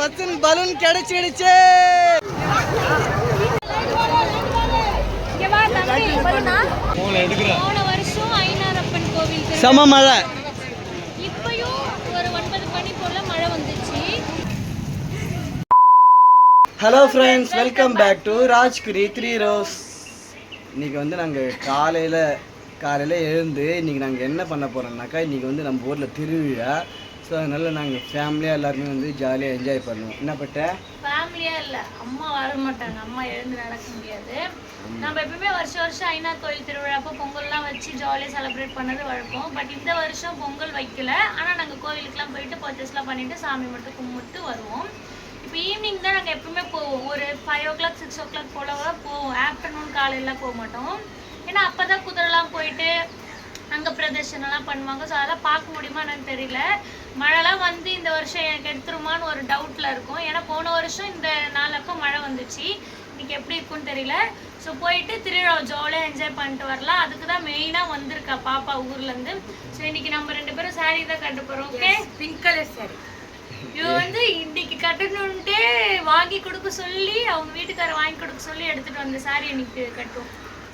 Vasan balloon கிடைச்சிடுச்சு. சம மழை. இப்பயும் ஒரு 9 மணி போல மழை வந்துச்சு. Hello friends, welcome back to Rajkuri 3 ரோஸ். இன்றைக்கி வந்து நாங்கள் காலையில் எழுந்து இன்றைக்கி நாங்கள் என்ன பண்ண போகிறோம்னாக்கா, இன்றைக்கி வந்து நம்ம ஊரில் திருவிழா. ஸோ அதனால் நாங்கள் ஃபேமிலியாக எல்லாருமே வந்து ஜாலியாக என்ஜாய் பண்ணுவோம். என்ன பட்ட ஃபேமிலியாக இல்லை, அம்மா வர மாட்டாங்க, அம்மா எழுந்து நடக்க முடியாது. நம்ம எப்பவுமே வருஷம் ஐநா கோயில் திருவிழாப்போ பொங்கல்லாம் வச்சு ஜாலியாக செலிப்ரேட் பண்ணது வழக்கம். பட் இந்த வருஷம் பொங்கல் வைக்கல. ஆனால் நாங்கள் கோவிலுக்குலாம் போயிட்டு பர்ச்சேஸ்லாம் பண்ணிவிட்டு சாமி மட்டும் கும்பிட்டு வருவோம். இப்போ ஈவினிங் தான் நாங்கள் எப்பவுமே போவோம். ஒரு 5 o'clock 6 o'clock போல போவோம். ஆஃப்டர்நூன் காலையில் போக மாட்டோம். ஏன்னா அப்போ தான் குதிரைலாம் போயிட்டு அங்கே பிரதர்ஷனெல்லாம் பண்ணுவாங்க. ஸோ அதெல்லாம் பார்க்க முடியுமா என்னன்னு தெரியல. மழைலாம் வந்து இந்த வருஷம் எனக்கு எடுத்துருமான்னு ஒரு டவுட்டில் இருக்கும். ஏன்னா போன வருஷம் இந்த நாளப்போ மழை வந்துச்சு. இன்றைக்கி எப்படி இருக்குன்னு தெரியல. ஸோ போயிட்டு திருவிழா ஜாலியாக என்ஜாய் பண்ணிட்டு வரலாம். அதுக்கு தான் மெயினாக வந்திருக்கா பாப்பா ஊர்லேருந்து. ஸோ இன்றைக்கி நம்ம 2 பேரும் சாரீ தான் கட்ட போகிறோம். Okay, pink colour sorry. இவ வந்து இன்னைக்கு கட்டணுன்ட்டு வாங்கி கொடுக்க சொல்லி, அவங்க வீட்டுக்காரர் வாங்கி கொடுக்க சொல்லி எடுத்துட்டு வந்த சாரி இன்னைக்கு கட்டும்.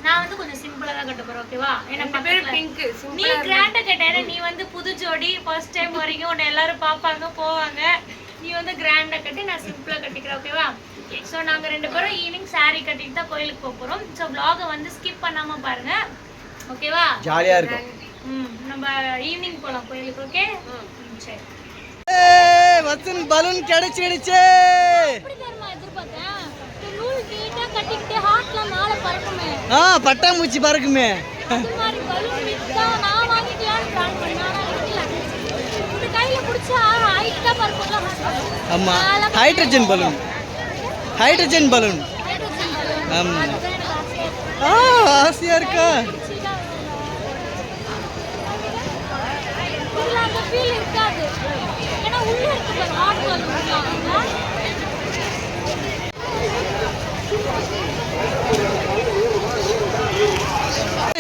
நான் வந்து கொஞ்சம் சிம்பிளா தான் கட்ட போறேன். ஓகேவா? என்ன பேர் பிங்க். நீ கிராண்டா கட்ட. நீ வந்து புது ஜோடி, ஃபர்ஸ்ட் டைம் வரைக்கும் உன்னை எல்லாரும் பார்ப்பாங்க போவாங்க. நீ வந்து கிராண்டா கட்டி, நான் சிம்பிளா கட்டிக்கிறேன். ஓகேவா? ஸோ நாங்க 2 பேரும் ஈவினிங் சாரி கட்டிட்டு தான் கோயிலுக்கு போக போறோம். ஸோ vlog வந்து ஸ்கிப் பண்ணாம பாருங்க. ஓகேவா? ஜாலியா இருக்கும். நம்ம ஈவினிங் போலாம் கோயிலுக்கு. ஓகே, சரி. வசன் பலூன் கிடைச்சிடுச்சு. பட்டாம்பூச்சி பறக்குமே. ஆமா, ஹைட்ரஜன் பலூன். ஆமா, ஆசையா இருக்கா?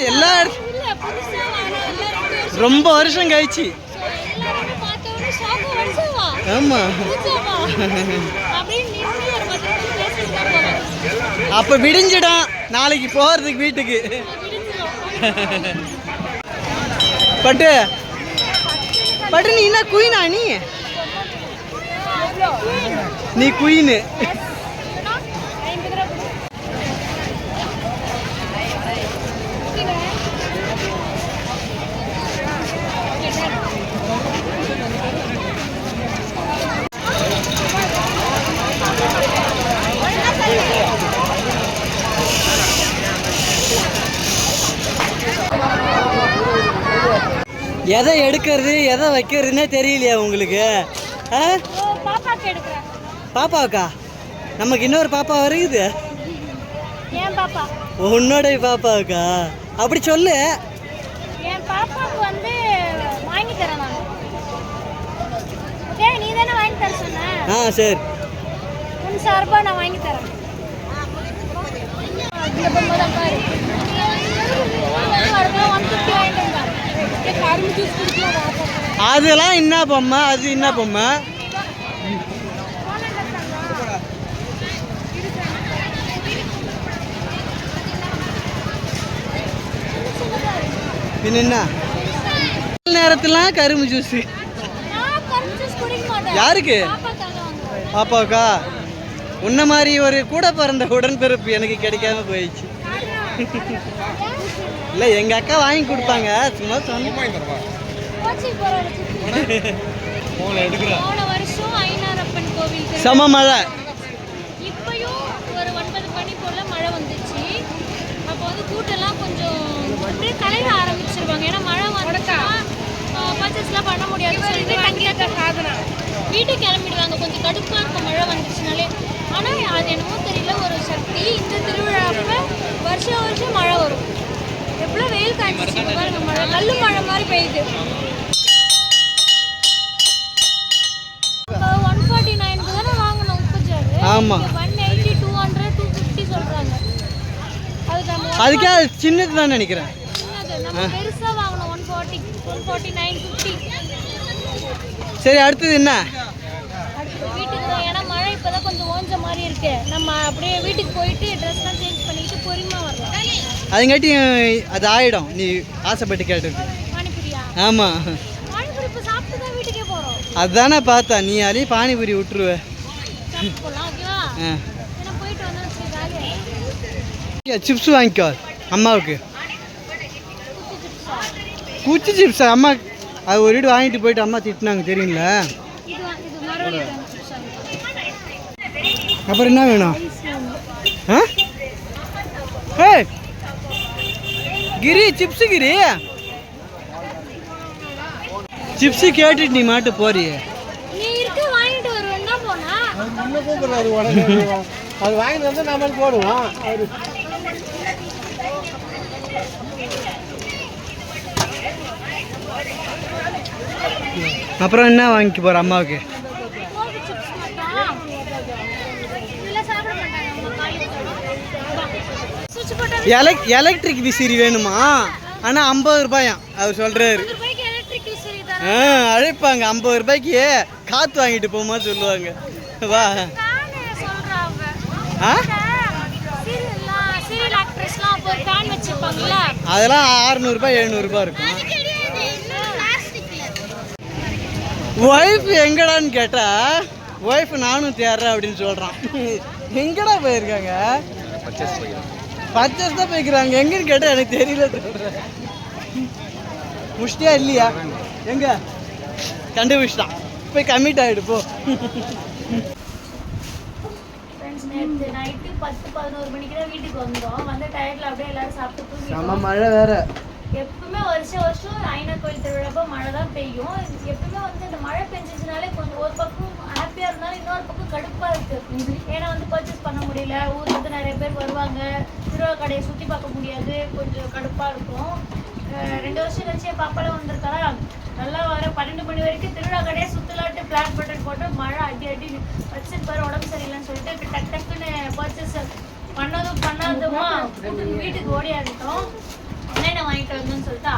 எல்லா ரொம்ப வருஷம் கழிச்சு. ஆமா, அப்ப விடிஞ்சிடும் நாளைக்கு போறதுக்கு வீட்டுக்கு. பட்டு நீ என்ன குயினா? நீ குயின்னு. எதை எடுக்கிறது எதை வைக்கிறதுன்னே தெரியலையா உங்களுக்கு? பாப்பாவுக்கா? நமக்கு இன்னொரு பாப்பா வருது. உன்னோட பாப்பாவுக்கா? அப்படி சொல்லு. என் பாப்பாவுக்கு வந்து வாங்கி தரேன். நீ தானே வாங்கி தர சொன்ன? சரி, உன் சார்பா நான் வாங்கி தரேன். அதெல்லாம் என்ன பொம்மை? அது என்ன பொம்மை? என்ன நேரத்துல கரும்பு ஜூஸ் யாருக்கு? பாப்பாவுக்கா? உன்ன மாதிரி ஒரு கூட பிறந்த உடன்பிறப்பு எனக்கு கிடைக்காம போயிடுச்சு. இல்லை, எங்கள் அக்கா வாங்கி கொடுப்பாங்க. சும்மா சொன்ன சம மழை. இப்பயும் ஒரு 9 மணி போல மழை வந்துச்சு. அப்போ வந்து கூட்டெல்லாம் கொஞ்சம் அப்படியே கலைய ஆரம்பிச்சிருவாங்க. ஏன்னா மழை வந்துச்சா பர்ச்சேஸ்லாம் பண்ண முடியாது. வீட்டுக்கு கிளம்பிடுவாங்க. கொஞ்சம் கடுப்பாக இருக்கும் மழை வந்துச்சுனாலே. ஆனால் அது என்னமோ தெரியல, ஒரு சக்தி. இந்த திருவிழாப்ப வருஷம் மழை வரும். எவ்வளோ வெயில் காய்ச்சிச்சு பாருங்க. மழை கல்லு மழை மாதிரி பெய்யுது. 149 தானே வாங்கணும் உப்பு ஜாரு. ஆமாம், 180 200 250 சொல்கிறாங்க. அதுக்கே சின்னது தான் நினைக்கிறேன். நம்ம பெருசா வாங்கணும் 140 149 50. சரி, அடுத்தது என்ன? வீட்டுக்கு ஏன்னா மாதிரி இருக்கு. நம்ம அப்படியே வீட்டுக்கு போயிட்டு ட்ரெஸ்லாம் சேஞ்ச் பண்ணிட்டு பொறுமையா வரலாம். அதுங்காட்டி அது ஆயிடும் நீ ஆசைப்பட்டு கேட்டது. பானிபூரியா? ஆமாம், பானிபூரி இப்போ சாப்பிட்டு தான் வீட்டுக்கே போகிறோம். அதுதானே பார்த்தா நீ அதையும் பானிபூரி விட்டுருவ. சாப்பிட்டு போகலாம், ஓகேவா? ஏன்னா போயிட்டு வந்தா ஜாலியாக. சிப்ஸ் வாங்கிக்கோ அம்மாவுக்கு. குச்சி சிப்ஸா? அம்மா அது ஒரு வீடு வாங்கிட்டு போயிட்டு அம்மா திட்டினாங்க தெரியுங்களா? இது மறுபடி அப்புறம் என்ன வேணும்? ஆ ஏ கிரி சிப்ஸு, கிரி சிப்ஸு கேட்டுட்டு நீ மாட்டு போறியே. நீ இருக்க வாங்கிட்டு வருவேன்னா போனா அது வாங்கிட்டு வந்து நம்ம போடுவோம். அப்புறம் என்ன வாங்கிக்க போற அம்மாவுக்கு? கோபி சிப்ஸ் மட்டும் இதெல்லாம் சாப்பிட மாட்டாங்க அம்மா. சுவிட்ச் போட்டா எலக்ட்ரிக் விசிறி வேணுமா? ஆனால் 50 ரூபாயா அவர் சொல்கிறாரு. ரூபாய்க்கு எலக்ட்ரிக் விசிறி தர அழைப்பாங்க 50 ரூபாய்க்கு காற்று வாங்கிட்டு போமா சொல்லுவாங்க. வா சொல்றாங்க. ஆ சீரியல் ஆக்ட்ரஸ்லாம் அப்போ ஒரு ஃபேன் வச்சிருப்பாங்கல்ல, அதெல்லாம் 600 ரூபாய் 700 ரூபாய் இருக்கும். ஒய்ஃப் எங்கடான்னு கேட்டா ஒய்ஃப் நானும் தேடுறேன் அப்படின்னு சொல்கிறான். எங்கடா போயிருக்காங்க? பர்ச்சேஸ் தான் போய்க்கிறாங்க. எங்கன்னு கேட்டால் எனக்கு தெரியல சொல்கிறேன். முஷ்டியா இல்லையா? எங்க கண்டுபிடிச்சிட்டான், போய் கம்மிட் ஆகிடு போ. ஃப்ரெண்ட்ஸ் நேற்று நைட்டு 10-11 மணிக்கு தான் வீட்டுக்கு வந்தோம். வந்த டயர்டில் அப்படியே எல்லாரும் சாப்பிட்டு செம தூங்கிட்டோம். மழை வேற. எப்பவுமே வருஷம் ஐநா கோயில் திருவிழாப்போ மழை தான் பெய்யும். எப்பவுமே வந்து இந்த மழை பெஞ்சிச்சுனாலே கொஞ்சம் ஒரு பக்கம் ஹாப்பியாக இருந்தாலும் இன்னொரு பக்கம் கடுப்பாக இருக்குது. ஏன்னா வந்து பர்ச்சேஸ் பண்ண முடியல, ஊரில் வந்து நிறைய பேர் வருவாங்க, திருவிழா கடையை சுற்றி பார்க்க முடியாது, கொஞ்சம் கடுப்பாக இருக்கும். 2 வருஷம் கழிச்சு என் பாப்பாலாம் வந்திருக்காரா, நல்லா வர 12 மணி வரைக்கும் திருவிழா கடையை சுற்றலாட்டு பிளான் போட்டு மழை அடி வச்சுட்டு பாரு உடம்பு சரியில்லைன்னு சொல்லிட்டு டக்குன்னு பர்ச்சேஸ் பண்ணாதுமா வீட்டுக்கு ஓடியாகிட்டோம். என்ன வாங்கிட்டு வந்தோம்னு சொல்லிட்டா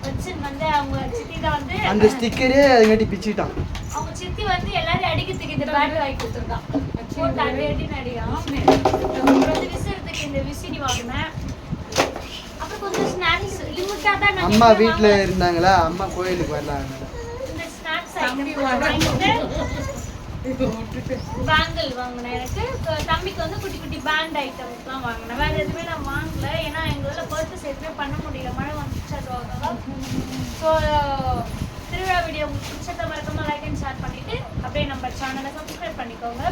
வச்சுன்னு வந்து அவங்க சித்தி தான் வந்து அந்த ஸ்டிக்கரே அதுங்காட்டி பிச்சுட்டான். அவங்க சித்தி வந்து எல்லாரும் அடிக்கிறதுக்கு இந்த பேட் வாங்கி கொடுத்துருக்கான். போட்டு அடின்னு அடிக்கான். அப்புறம் வந்து விசிறதுக்கு இந்த விசிறி வாங்கினேன். அப்புறம் கொஞ்சம் ஸ்நாக்ஸ் லிமிட்டாக தான் நான் அம்மா வீட்டில் இருந்தாங்களா, அம்மா கோயிலுக்கு வரலாம். இந்த ஸ்நாக்ஸ் ஐட்டம் வாங்கிட்டு பேங்கிள் வாங்கினேன். எனக்கு தம்பிக்கு வந்து குட்டி குட்டி பேண்ட் ஐட்டம்ஸ்லாம் வாங்கினேன். வேறு எதுவுமே நான் வாங்கல, ஏன்னா எங்களால் பர்ச்சேஸ் எதுவுமே பண்ண முடியல, மழை வந்துச்சு. அதுவாக ஸோ திருவிழா வீடியோ பிடிச்சத மறக்காம லைக் அண்ட் ஷேர் பண்ணிவிட்டு அப்படியே நம்ம சேனலை சப்ஸ்கிரைப் பண்ணிக்கோங்க.